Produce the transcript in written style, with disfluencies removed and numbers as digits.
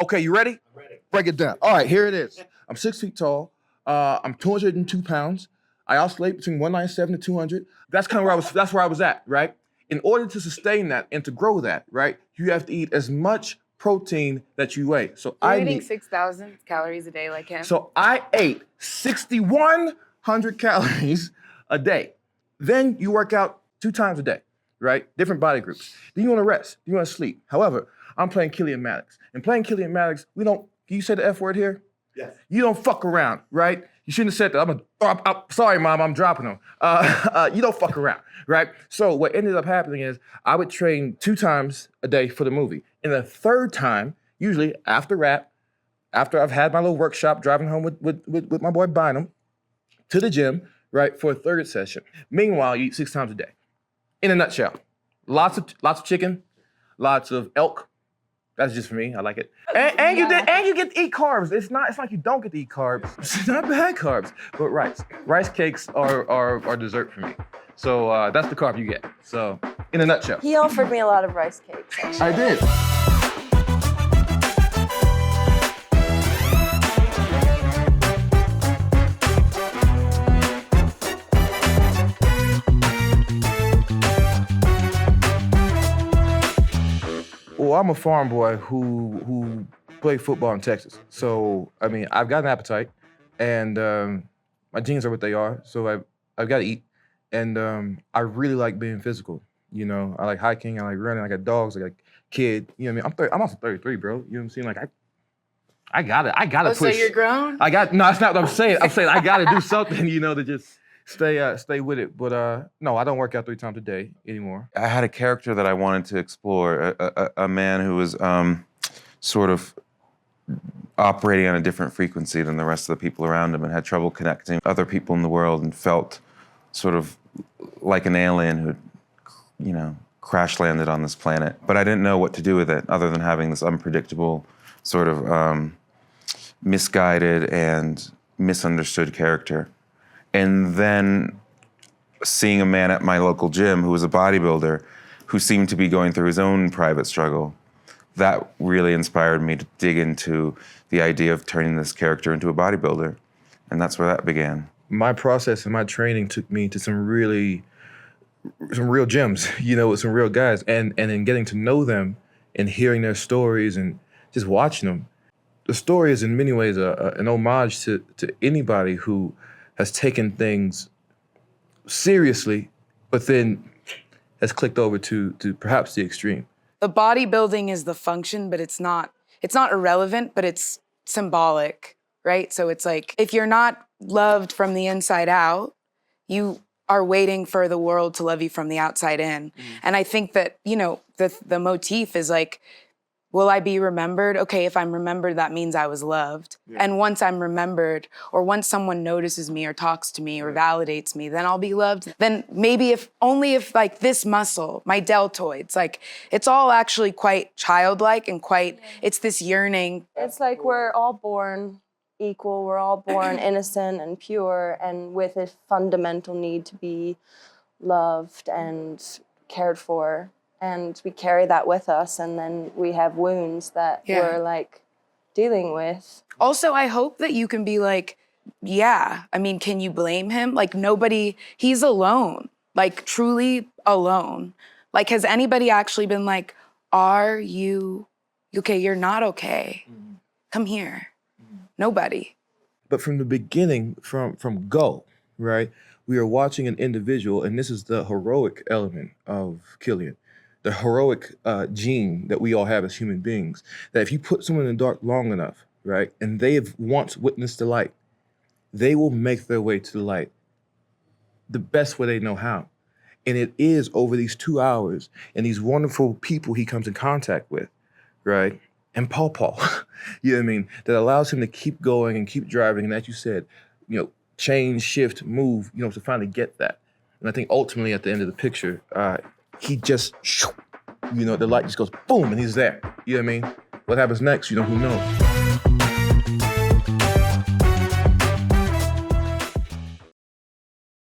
Okay, you ready? I'm ready. Break it down. All right, here it is. I'm 6 feet tall. I'm 202 pounds. I oscillate between 197 to 200. That's kind of where I was. That's where I was at, right? In order to sustain that and to grow that, right, you have to eat as much protein that you weigh. So You're eating 6,000 calories a day like him. So I ate 6,100 calories a day. Then you work out 2 times a day, right? Different body groups. Then you want to rest. You want to sleep. However, I'm playing Killian Maddox. And playing Killian Maddox, we don't, can you say the F word here? Yes. You don't fuck around, right? You shouldn't have said that. I'm sorry, Mom, I'm dropping them. You don't fuck around, right? So what ended up happening is I would train 2 times a day for the movie. And the third time, usually after rap, after I've had my little workshop, driving home with my boy Bynum to the gym, right, for a third session. Meanwhile, you eat 6 times a day. In a nutshell, lots of chicken, lots of elk. That's just for me. I like it. And you get to eat carbs. It's not like you don't get to eat carbs. It's not bad carbs, but rice. Rice cakes are dessert for me. So that's the carb you get. So in a nutshell. He offered me a lot of rice cakes, actually. I did. Well, I'm a farm boy who played football in Texas. So, I mean, I've got an appetite, and my genes are what they are, so I've got to eat. And I really like being physical, you know? I like hiking, I like running, I got dogs, I got a kid, you know what I mean? I'm also 33, bro, you know what I'm saying? Like, I gotta push. So you're grown? No, that's not what I'm saying. I'm saying I gotta do something, you know, to just stay with it. But no, I don't work out 3 times a day anymore. I had a character that I wanted to explore, a man who was sort of operating on a different frequency than the rest of the people around him and had trouble connecting with other people in the world and felt sort of like an alien who, you know, crash landed on this planet. But I didn't know what to do with it other than having this unpredictable sort of misguided and misunderstood character. And then seeing a man at my local gym who was a bodybuilder who seemed to be going through his own private struggle, that really inspired me to dig into the idea of turning this character into a bodybuilder. And that's where that began. My process and my training took me to some real gyms, you know, with some real guys. And in getting to know them and hearing their stories and just watching them, the story is in many ways an homage to anybody who has taken things seriously, but then has clicked over to perhaps the extreme. The bodybuilding is the function, but it's not irrelevant, but it's symbolic, right? So it's like, if you're not loved from the inside out, you are waiting for the world to love you from the outside in. And I think that, you know, the motif is like, will I be remembered? Okay, if I'm remembered, that means I was loved. Yeah. And once I'm remembered, or once someone notices me or talks to me or validates me, then I'll be loved. Then maybe if like this muscle, my deltoids, like it's all actually quite childlike and quite, it's this yearning. It's like we're all born equal, we're all born innocent and pure and with a fundamental need to be loved and cared for. And we carry that with us, and then we have wounds that we're like dealing with. Also, I hope that you can be like, yeah, I mean, can you blame him? Like he's alone, like truly alone. Like, has anybody actually been like, are you okay? You're not okay. Come here. Nobody. But from the beginning, from go, right? We are watching an individual, and this is the heroic element of Killian. The heroic gene that we all have as human beings, that if you put someone in the dark long enough, right, and they have once witnessed the light, they will make their way to the light the best way they know how. And it is over these 2 hours and these wonderful people he comes in contact with, right, and Paul, you know what I mean, that allows him to keep going and keep driving, and as you said, you know, change, shift, move, you know, to finally get that. And I think ultimately at the end of the picture, he just, you know, the light just goes boom, and he's there. You know what I mean? What happens next, you know, who knows?